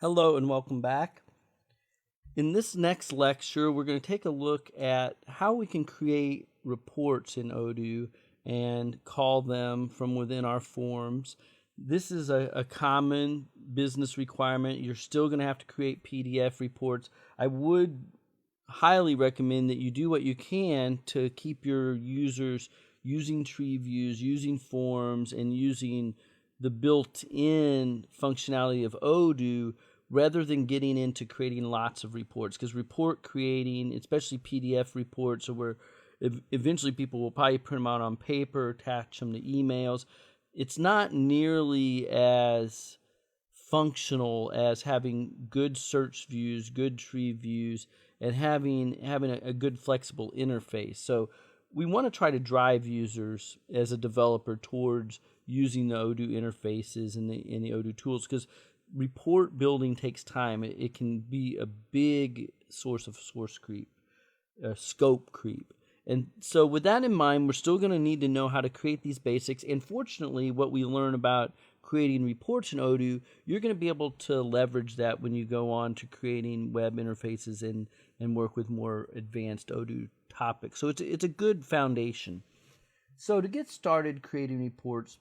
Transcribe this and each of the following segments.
Hello and welcome back. In this next lecture, we're going to take a look at how we can create reports in Odoo and call them from within our forms. This is a common business requirement. You're still going to have to create PDF reports. I would highly recommend that you do what you can to keep your users using tree views, using forms, and using the built-in functionality of Odoo rather than getting into creating lots of reports, because report creating, especially PDF reports, or where eventually people will probably print them out on paper, attach them to emails. It's not nearly as functional as having good search views, good tree views, and having a good flexible interface. So we want to try to drive users as a developer towards using the Odoo interfaces and the Odoo tools, because report building takes time. It can be a big source of scope creep. And so with that in mind, we're still going to need to know how to create these basics. And fortunately, what we learn about creating reports in Odoo, you're going to be able to leverage that when you go on to creating web interfaces and work with more advanced Odoo topics. So it's a good foundation. So to get started creating reports,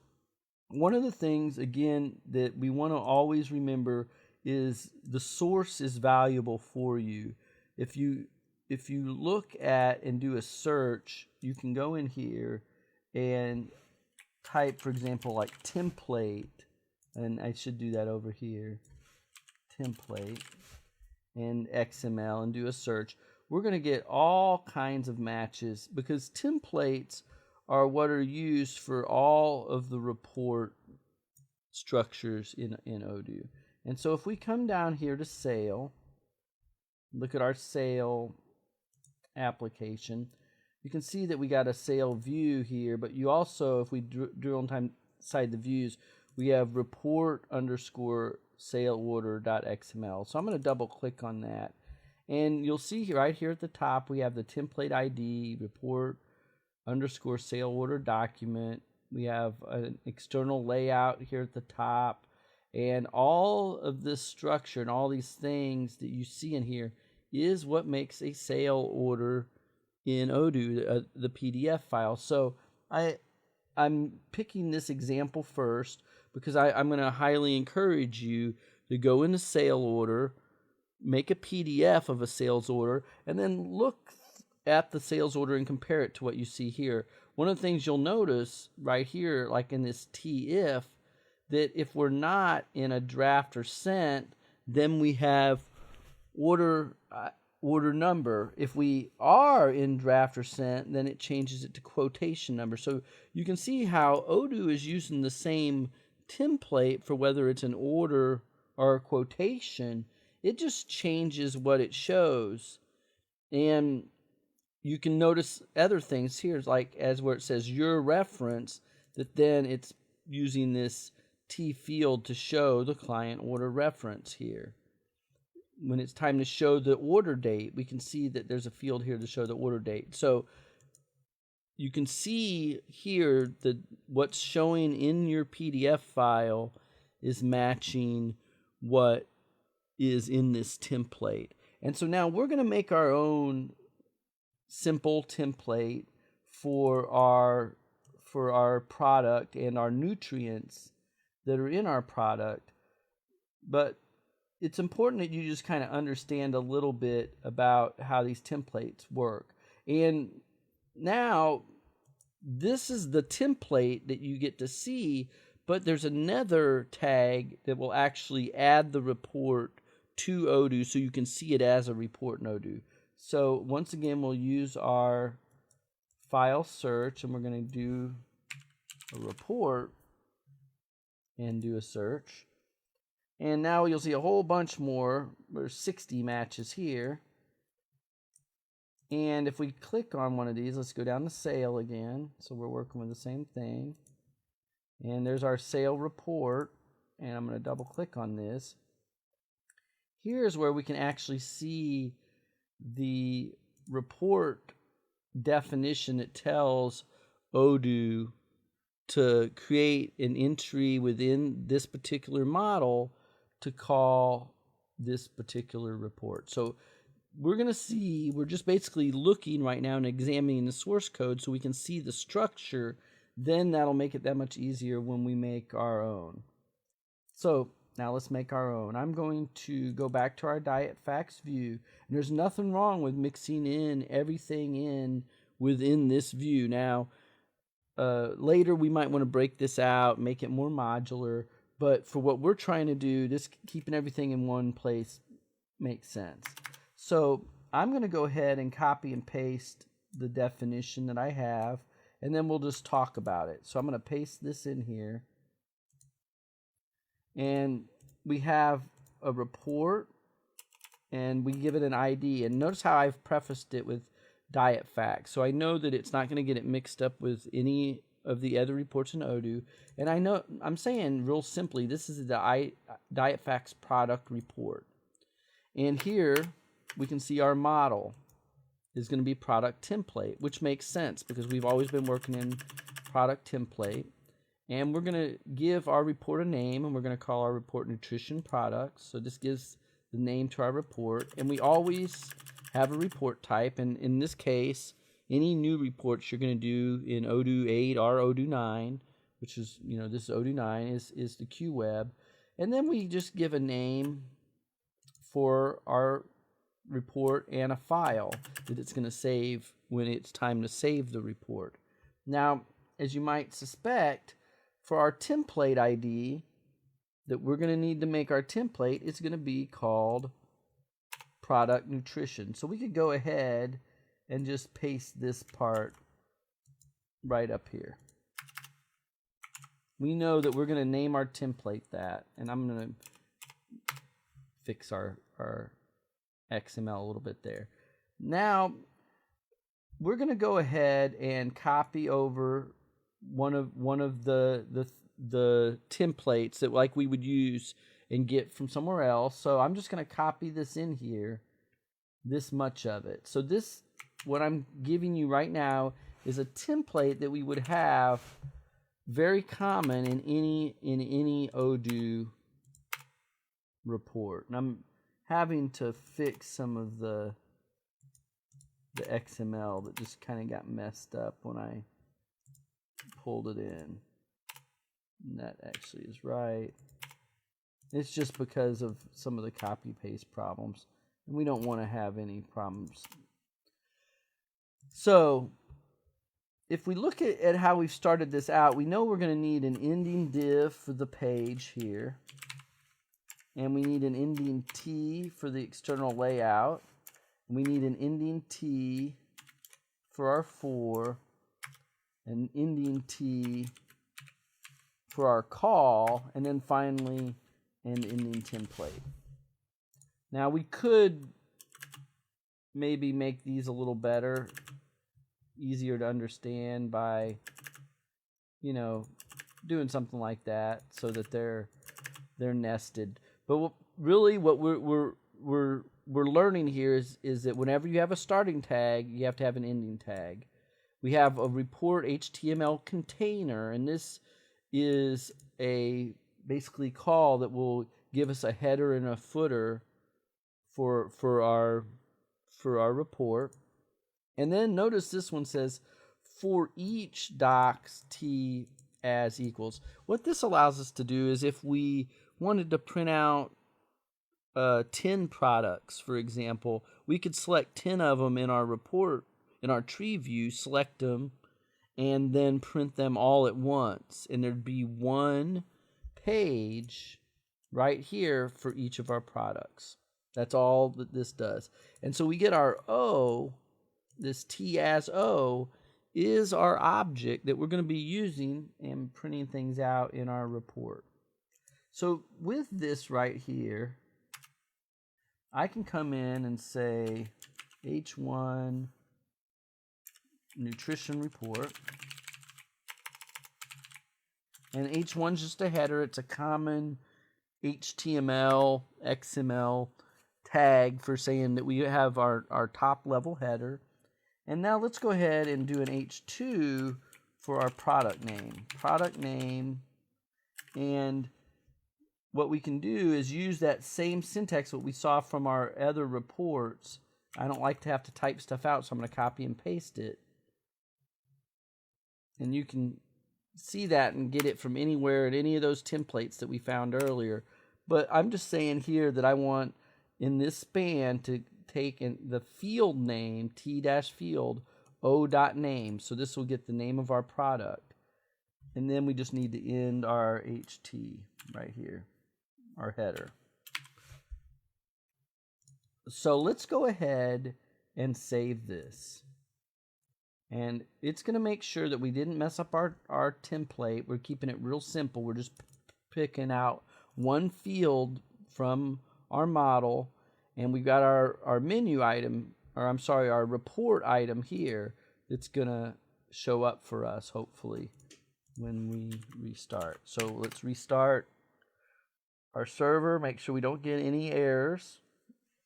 one of the things, again, that we want to always remember is the source is valuable for you. If you look at and do a search, you can go in here and type, for example, like template, and I should do that over here, template, and XML, and do a search. We're going to get all kinds of matches because templates are what are used for all of the report structures in Odoo. And so if we come down here to sale, look at our sale application, you can see that we got a sale view here, but you also, if we drill inside the views, we have report underscore sale order.xml. So I'm going to double click on that. And you'll see here, right here at the top, we have the template ID, report underscore sale order document. We have an external layout here at the top, and all of this structure and all these things that you see in here is what makes a sale order in Odoo, the PDF file. So I'm picking this example first because I'm going to highly encourage you to go into sale order, make a PDF of a sales order, and then look at the sales order and compare it to what you see here. One of the things you'll notice right here, like in this TIF, that if we're not in a draft or sent, then we have order number. If we are in draft or sent, then it changes it to quotation number. So you can see how Odoo is using the same template for whether it's an order or a quotation. It just changes what it shows. And you can notice other things here, like as where it says your reference, that then it's using this T field to show the client order reference here. When it's time to show the order date, we can see that there's a field here to show the order date. So you can see here that what's showing in your PDF file is matching what is in this template. And so now we're going to make our own simple template for our product and our nutrients that are in our product. But it's important that you just kind of understand a little bit about how these templates work. And now this is the template that you get to see, but there's another tag that will actually add the report to Odoo so you can see it as a report in Odoo. So once again, we'll use our file search, and we're going to do a report and do a search. And now you'll see a whole bunch more. There's 60 matches here. And if we click on one of these, let's go down to sale again. So we're working with the same thing. And there's our sale report. And I'm going to double click on this. Here's where we can actually see the report definition that tells Odoo to create an entry within this particular model to call this particular report. So we're going to see, we're just basically looking right now and examining the source code so we can see the structure. Then that'll make it that much easier when we make our own. So now let's make our own. I'm going to go back to our diet facts view. And there's nothing wrong with mixing in everything in within this view. Now, later we might want to break this out, make it more modular. But for what we're trying to do, just keeping everything in one place makes sense. So I'm going to go ahead and copy and paste the definition that I have, and then we'll just talk about it. So I'm going to paste this in here. And we have a report, and we give it an ID. And notice how I've prefaced it with diet facts. So I know that it's not going to get it mixed up with any of the other reports in Odoo. And I know, I'm saying real simply, this is the diet facts product report. And here we can see our model is going to be product template, which makes sense because we've always been working in product template. And we're going to give our report a name, and we're going to call our report nutrition products. So this gives the name to our report. And we always have a report type. And in this case, any new reports you're going to do in Odoo 8 or Odoo 9, which is, this is Odoo 9, is the QWeb. And then we just give a name for our report and a file that it's going to save when it's time to save the report. Now, as you might suspect, for our template ID that we're going to need to make our template, it's going to be called product nutrition. So we could go ahead and just paste this part right up here. We know that we're going to name our template that, and I'm going to fix our XML a little bit there. Now we're going to go ahead and copy over one of the templates that like we would use and get from somewhere else. So I'm just going to copy this in here, this much of it. So this, what I'm giving you right now, is a template that we would have very common in any Odoo report. And I'm having to fix some of the XML that just kind of got messed up when I pulled it in. And that actually is right. It's just because of some of the copy paste problems, and we don't want to have any problems. So if we look at how we've started this out, we know we're going to need an ending div for the page here, and we need an ending T for the external layout, and we need an ending T for our for, an ending T for our call, and then finally an ending template. Now we could maybe make these a little better, easier to understand by, doing something like that so that they're nested. But really, what we're learning here is that whenever you have a starting tag, you have to have an ending tag. We have a report HTML container, and this is a basically call that will give us a header and a footer for our report. And then notice this one says for each docs t as equals. What this allows us to do is if we wanted to print out 10 products, for example, we could select 10 of them in our report, in our tree view, select them, and then print them all at once. And there'd be one page right here for each of our products. That's all that this does. And so we get our O, this T as O, is our object that we're going to be using and printing things out in our report. So with this right here, I can come in and say H1 nutrition report. And H1 is just a header. It's a common HTML, XML tag for saying that we have our top level header. And now let's go ahead and do an H2 for our product name. Product name, and what we can do is use that same syntax that we saw from our other reports. I don't like to have to type stuff out, so I'm going to copy and paste it. And you can see that and get it from anywhere in any of those templates that we found earlier. But I'm just saying here that I want in this span to take in the field name, t-field, o.name. So this will get the name of our product. And then we just need to end our ht right here, our header. So let's go ahead and save this. And it's going to make sure that we didn't mess up our template. We're keeping it real simple. We're just picking out one field from our model. And we've got our menu item, or I'm sorry, our report item here that's going to show up for us, hopefully, when we restart. So let's restart our server, make sure we don't get any errors.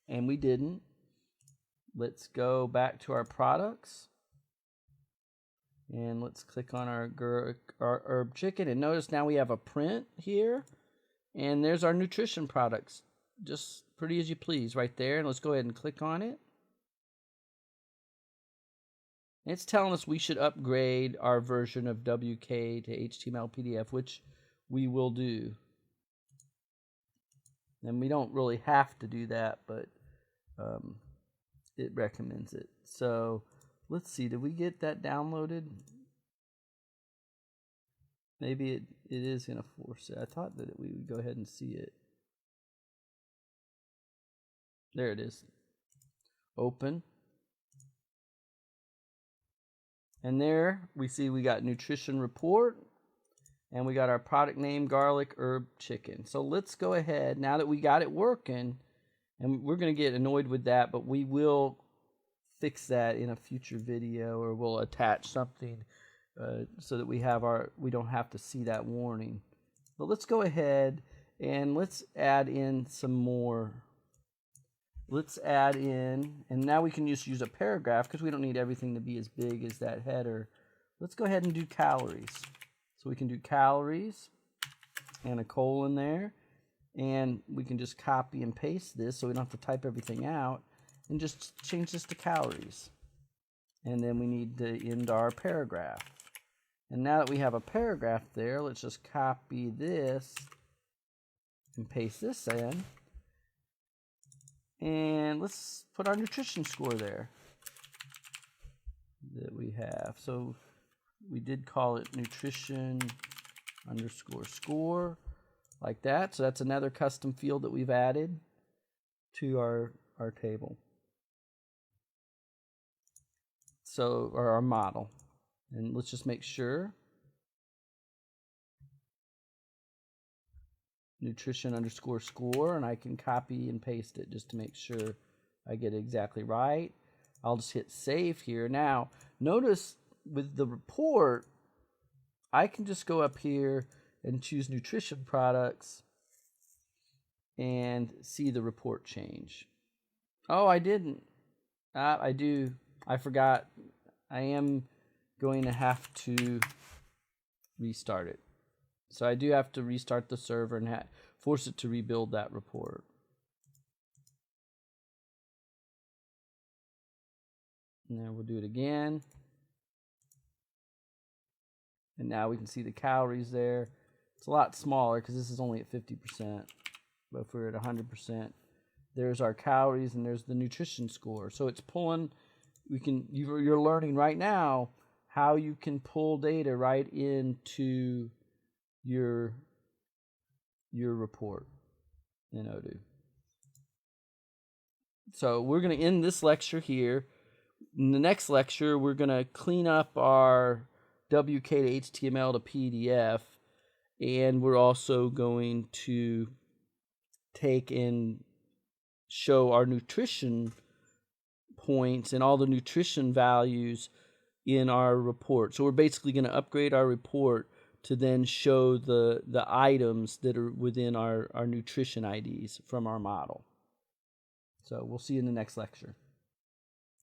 And we didn't. Let's go back to our products. And let's click on our herb chicken. And notice now we have a print here. And there's our nutrition products. Just pretty as you please right there. And let's go ahead and click on it. And it's telling us we should upgrade our version of WK to HTML PDF, which we will do. And we don't really have to do that, but it recommends it. So let's see, did we get that downloaded? Maybe it is going to force it. I thought that we would go ahead and see it. There it is. Open. And there we see we got nutrition report. And we got our product name, garlic herb chicken. So let's go ahead, now that we got it working, and we're going to get annoyed with that, but we will fix that in a future video, or we'll attach something so that we don't have to see that warning. But let's go ahead and let's add in some more. Let's add in, and now we can just use a paragraph because we don't need everything to be as big as that header. Let's go ahead and do calories. So we can do calories and a colon there, and we can just copy and paste this so we don't have to type everything out, and just change this to calories. And then we need to end our paragraph. And now that we have a paragraph there, let's just copy this and paste this in. And let's put our nutrition score there that we have. So we did call it nutrition underscore score, like that. So that's another custom field that we've added to our table. So, or our model. And let's just make sure. Nutrition underscore score, and I can copy and paste it just to make sure I get it exactly right. I'll just hit save here. Now, notice with the report, I can just go up here and choose nutrition products and see the report change. Oh, I didn't. I do. I forgot. I am going to have to restart it. So I do have to restart the server and force it to rebuild that report. And then we'll do it again. And now we can see the calories there. It's a lot smaller because this is only at 50%. But if we're at 100%, there's our calories and there's the nutrition score. So it's pulling, you're learning right now how you can pull data right into your report in Odoo. So we're going to end this lecture here. In the next lecture, we're going to clean up our WK to HTML to PDF, and we're also going to take and show our nutrition points and all the nutrition values in our report. So we're basically going to upgrade our report to then show the items that are within our nutrition IDs from our model. So we'll see you in the next lecture.